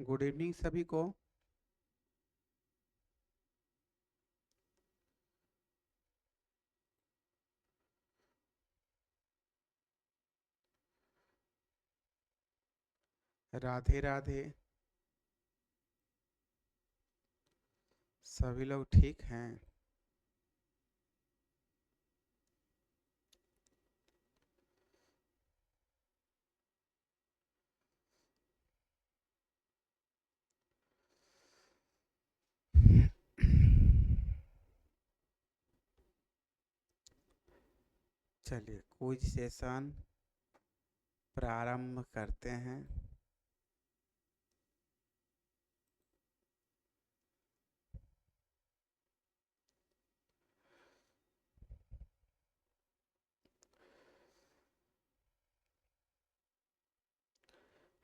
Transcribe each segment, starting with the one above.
Good evening सभी को। राधे राधे। सभी लोग ठीक हैं? चलिए क्विज सेशन प्रारंभ करते हैं।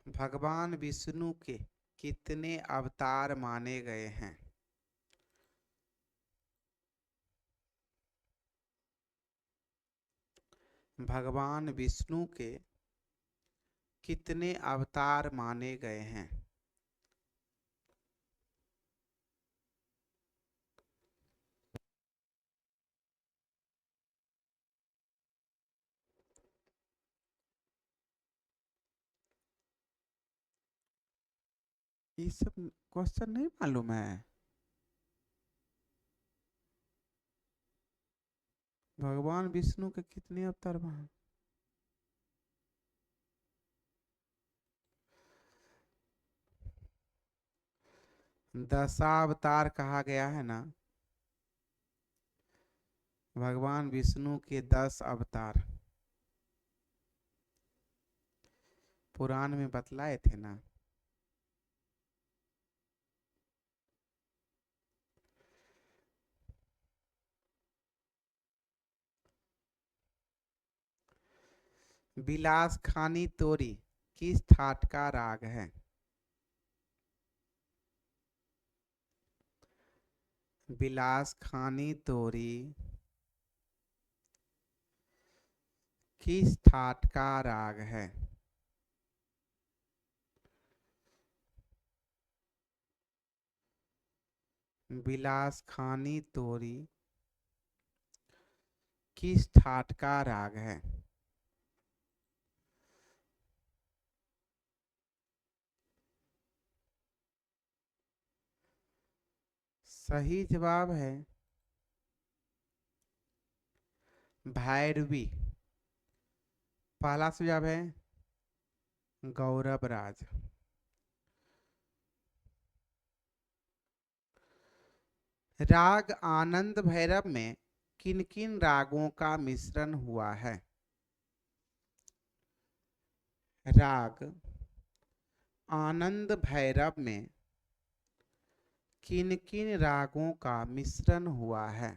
भगवान विष्णु के कितने अवतार माने गए हैं? भगवान विष्णु के कितने अवतार माने गए हैं? ये सब क्वेश्चन नहीं मालूम है? भगवान विष्णु के कितने अवतार हैं? दशावतार कहा गया है ना। भगवान विष्णु के 10 अवतार पुराण में बतलाए थे ना। बिलास खानी तोरी किस ठाट का राग है? बिलास खानी तोरी किस ठाट का राग है? बिलास खानी तोरी किस ठाट का राग है? सही जवाब है भैरवी। पहला सुझाव है गौरव राज। राग आनंद भैरव में किन किन रागों का मिश्रण हुआ है? राग आनंद भैरव में किन किन रागों का मिश्रण हुआ है?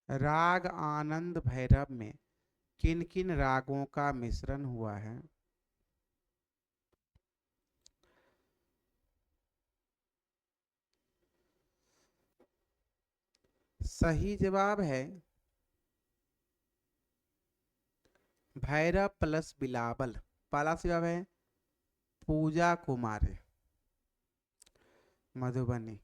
राग आनंद भैरव में किन किन रागों का मिश्रण हुआ है? सही जवाब है भैरव प्लस बिलावल। पहला जवाब है पूजा कुमारी मधुबनी।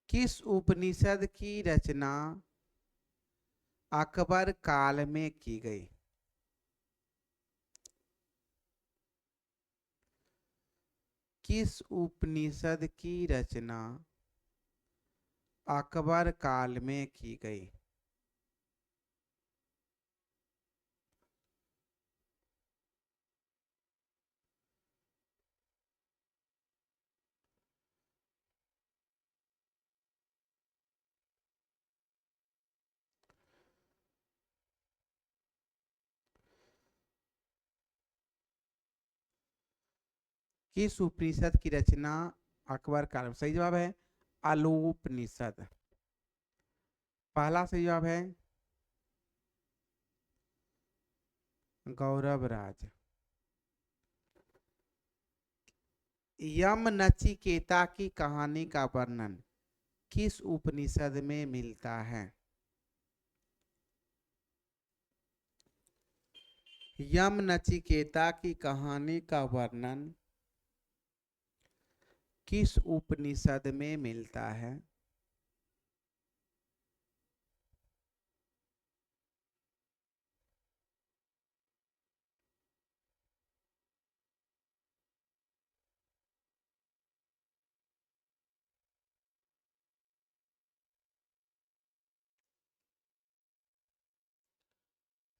किस उपनिषद की रचना अकबर काल में की गई? किस उपनिषद की रचना अकबर काल में की गई? किस उपनिषद की रचना अकबर काल में? सही जवाब है आलोपनिषद। पहला सही जवाब है गौरव राज। यम नचिकेता की कहानी का वर्णन किस उपनिषद में मिलता है? यम नचिकेता की कहानी का वर्णन किस उपनिषद में मिलता है?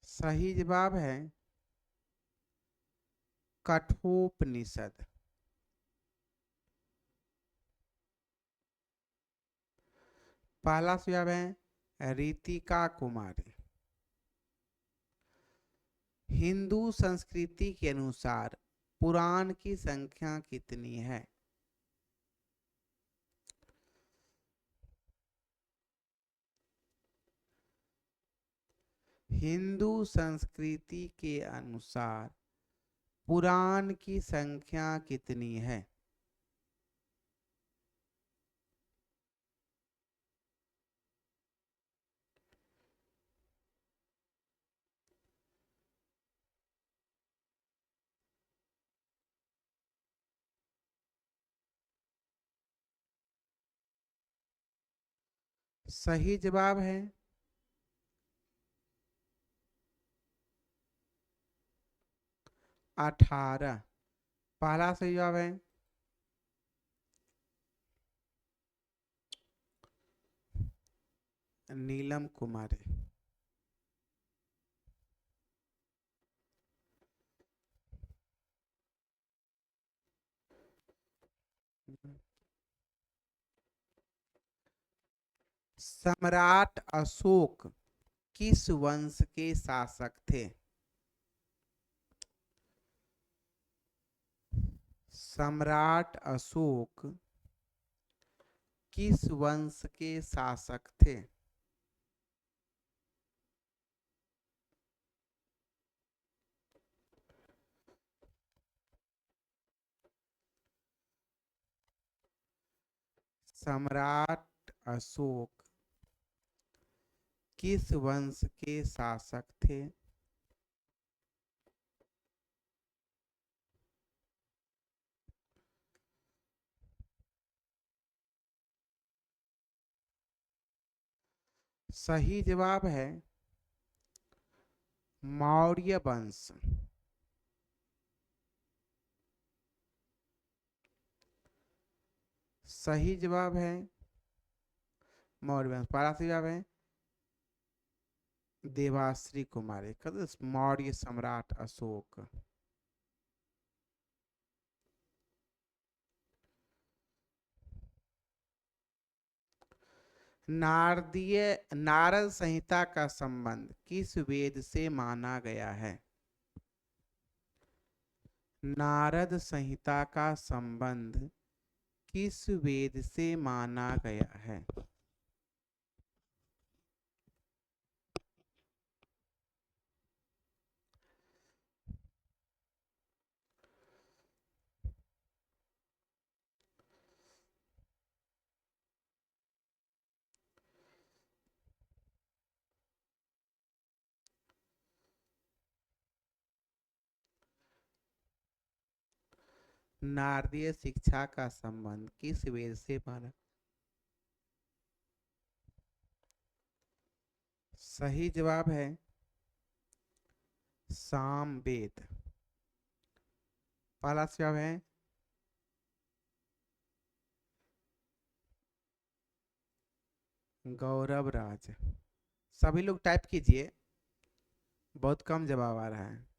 सही जवाब है कठोपनिषद। पहला जवाब है रीतिका कुमारी। हिंदू संस्कृति के अनुसार पुराण की संख्या कितनी है? हिंदू संस्कृति के अनुसार पुराण की संख्या कितनी है? सही जवाब है 18। पहला सही जवाब है नीलम कुमारी। सम्राट अशोक किस वंश के शासक थे? सम्राट अशोक किस वंश के शासक थे? सम्राट अशोक किस वंश के शासक थे? सही जवाब है मौर्य वंश। सही जवाब है मौर्य वंश। पहला सही जवाब है देवाश्री कुमारी। मौर्य सम्राट अशोक। नारदीय नारद संहिता का संबंध किस वेद से माना गया है? नारद संहिता का संबंध किस वेद से माना गया है? नारदीय शिक्षा का संबंध किस वेद से माना? सही जवाब है सामवेद। पहला जवाब है गौरव राज। सभी लोग टाइप कीजिए, बहुत कम जवाब आ रहा है।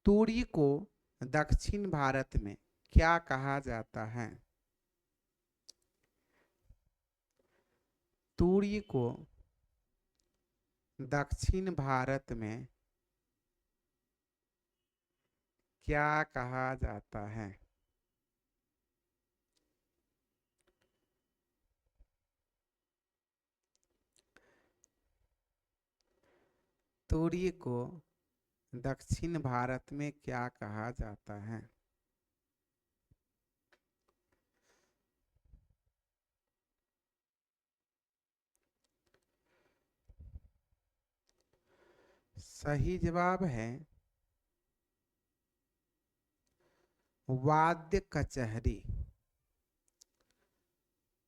तूरी को दक्षिण भारत में क्या कहा जाता है? तूरी को दक्षिण भारत में क्या कहा जाता है? तोड़ी को दक्षिण भारत में क्या कहा जाता है? सही जवाब है वाद्य कचहरी।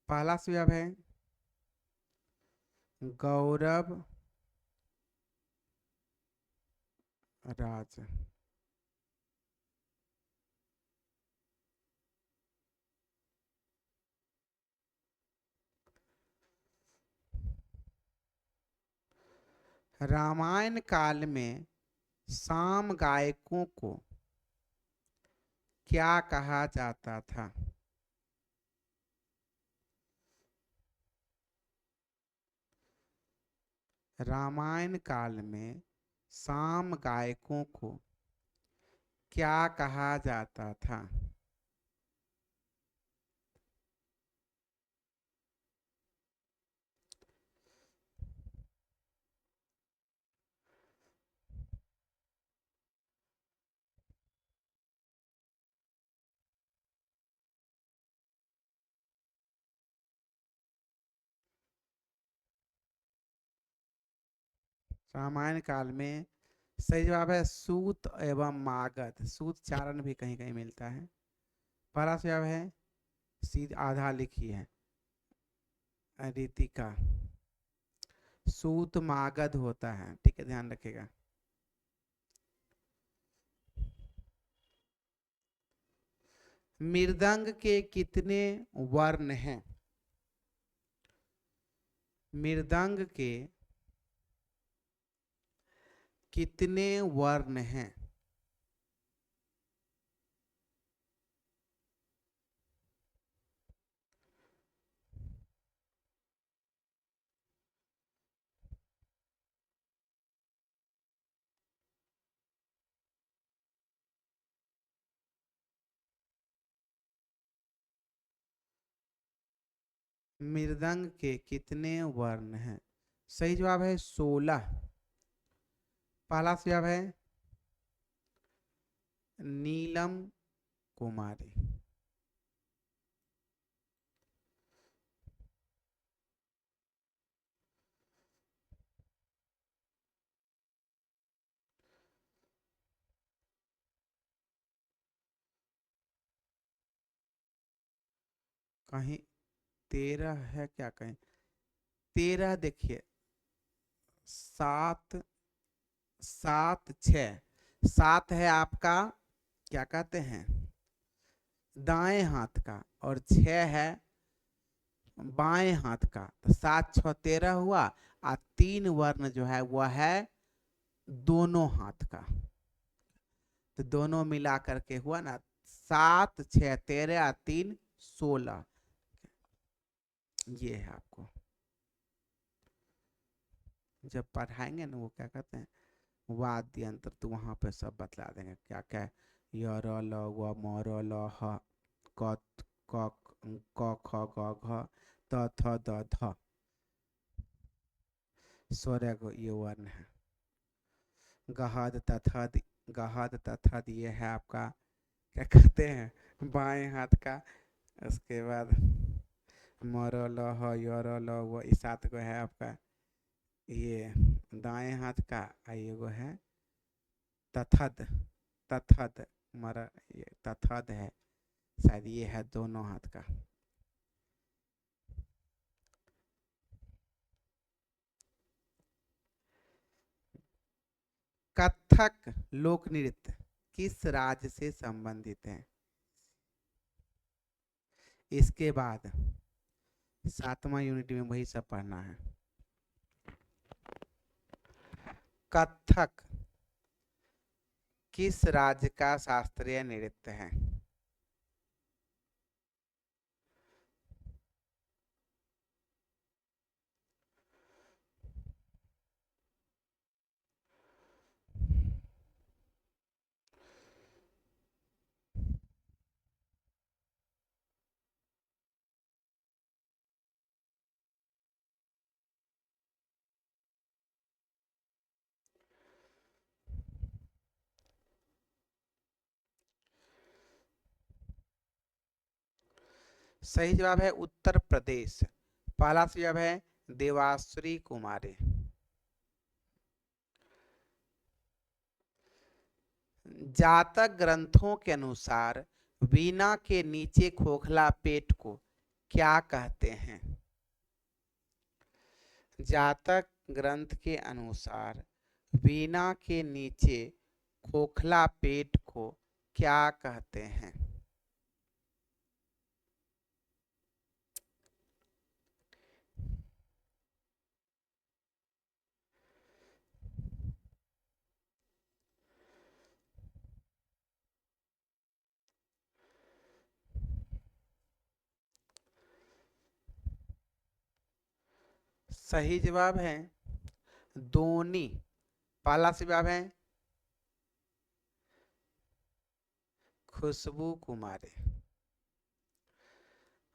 पहला जवाब है गौरव राज। रामायण काल में साम गायकों को क्या कहा जाता था? रामायण काल में साम गायकों को क्या कहा जाता था? रामायण काल में सही जवाब है सूत एवं मागध। सूत चारण भी कहीं कहीं मिलता है। पहला जवाब है सीध आधा लिखी है रीतिका। सूत मागध होता है, ठीक है, ध्यान रखिएगा। मृदंग के कितने वर्ण हैं? मृदंग के कितने वर्ण हैं? मृदंग के कितने वर्ण हैं? सही जवाब है 16। पहला जवाब है नीलम कुमारी। कहीं 13 है क्या? कहीं 13 देखिए। 7 7 6। 7 है आपका क्या कहते हैं दाएं हाथ का, और 6 है बाएं हाथ का। तो 7 6 13 हुआ। और 3 वर्ण जो है वह है दोनों हाथ का। तो दोनों मिला करके हुआ ना 7 6 13 और 3 16। ये है आपको जब पढ़ाएंगे ना वो क्या कहते हैं वाद्य यंत्र, तो वहां पे सब बतला देंगे क्या क्या है। य र ल व म र ल ह क क क ख ग घ त थ द ध। 16 को ये वर्ण है। गहद तथद। गहद तथद ये है आपका क्या कहते हैं बाएं हाथ का। उसके बाद म र ल ह य र ल व इस 7 को है आपका ये दाएं हाथ का। ये वो है तथद। तथद मरा ये तथद है शायद, ये है दोनों हाथ का। कथक लोक नृत्य किस राज्य से संबंधित है? इसके बाद 7वां यूनिट में वही सब पढ़ना है। कथक किस राज्य का शास्त्रीय नृत्य है? सही जवाब है उत्तर प्रदेश। पहला सही जवाब है देवाश्री कुमारी। जातक ग्रंथों के अनुसार वीणा के नीचे खोखला पेट को क्या कहते हैं? जातक ग्रंथ के अनुसार वीणा के नीचे खोखला पेट को क्या कहते हैं? सही जवाब है दोनी। पहला सही जवाब है खुशबू कुमारी।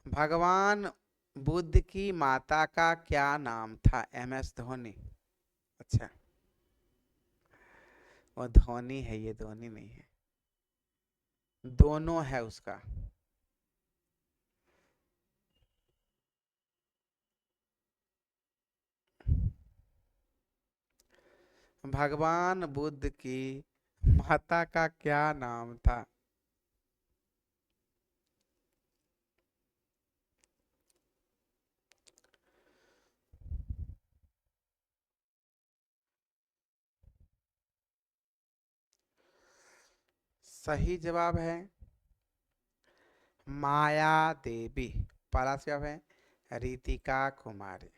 भगवान बुद्ध की माता का क्या नाम था? MS धोनी। अच्छा, वो धोनी है, ये धोनी नहीं है, दोनों है उसका। भगवान बुद्ध की माता का क्या नाम था? सही जवाब है माया देवी। पहला जवाब है रितिका कुमारी।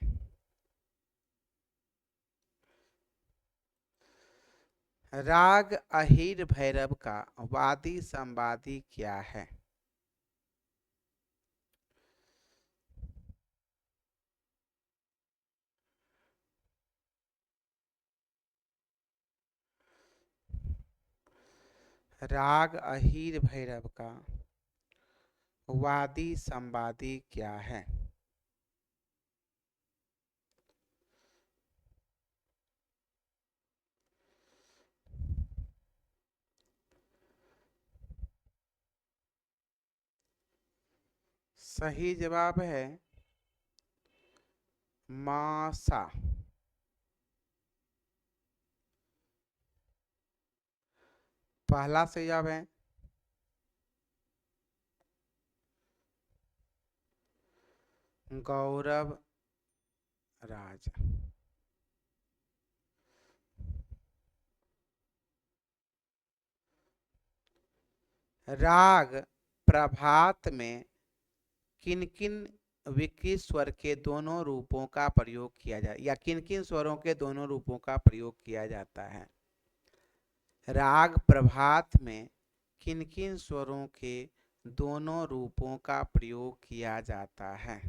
राग अहिर भैरव का वादी संवादी क्या है? राग अहिर भैरव का वादी संवादी क्या है? सही जवाब है मासा। पहला सही जवाब है गौरव राज। राग प्रभात में किन किन विकृत स्वर के दोनों रूपों का प्रयोग किया जाए, या किन किन स्वरों के दोनों रूपों का प्रयोग किया जाता है? राग प्रभात में किन किन स्वरों के दोनों रूपों का प्रयोग किया जाता है?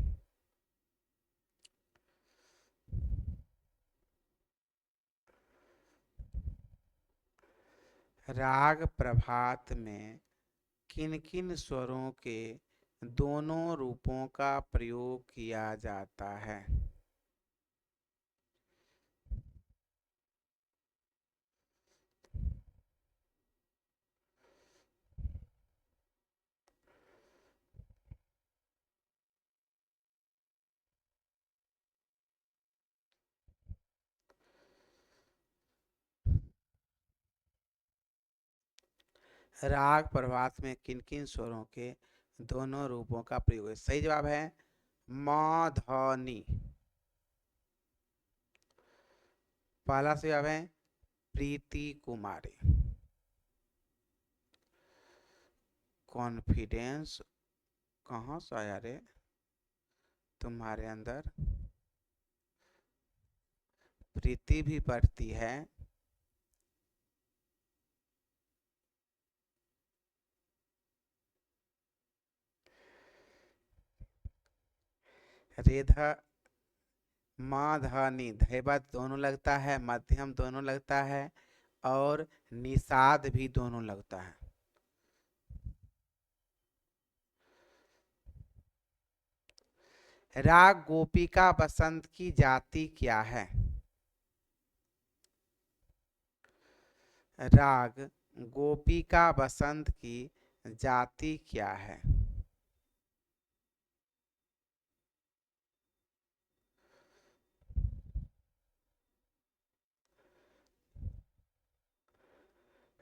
राग प्रभात में किन किन स्वरों के दोनों रूपों का प्रयोग किया जाता है? राग प्रभात में किन किन स्वरों के दोनों रूपों का प्रयोग है? सही जवाब है मौधनी। पहला सही जवाब है प्रीति कुमारी। कॉन्फिडेंस कहाँ से आया रे तुम्हारे अंदर? प्रीति भी पढ़ती है। रेधा माधनी धैवत दोनों लगता है, मध्यम दोनों लगता है, और निषाद भी दोनों लगता है। राग गोपिका बसंत की जाति क्या है? राग गोपिका बसंत की जाति क्या है?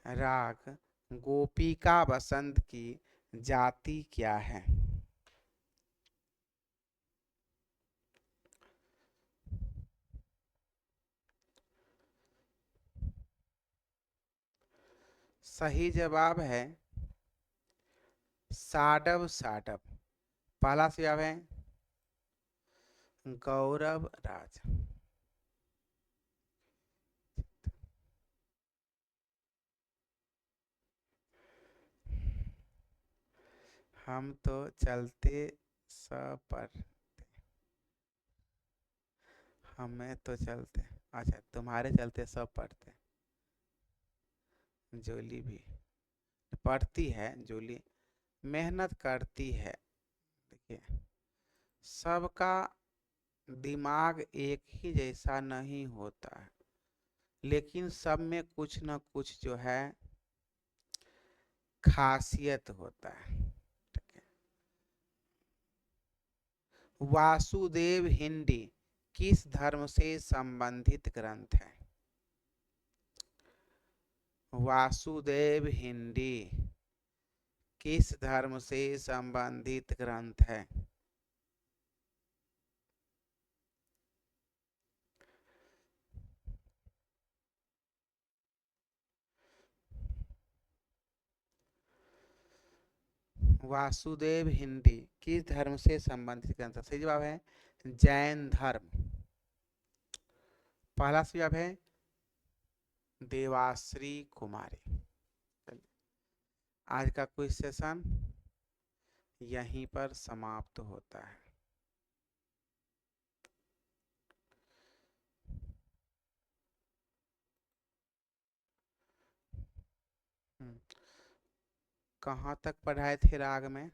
राग गोपिका बसंत की जाति क्या है? सही जवाब है साडव साडव। पहला जवाब है गौरव राज। हम तो चलते पर हमें तो चलते, अच्छा तुम्हारे चलते सब पढ़ते। जूली भी पढ़ती है, जूली मेहनत करती है। देखिए, सबका दिमाग एक ही जैसा नहीं होता है, लेकिन सब में कुछ न कुछ जो है खासियत होता है। ठीक है। वासुदेव हिंदी किस धर्म से संबंधित ग्रंथ है? वासुदेव हिंदी किस धर्म से संबंधित ग्रंथ है? वासुदेव हिंदी किस धर्म से संबंधित ग्रंथ है? सही जवाब है जैन धर्म। पहला जवाब है देवाश्री कुमारी। आज का क्विज सेशन यहीं पर समाप्त होता है। कहाँ तक पढ़ाए थे राग में?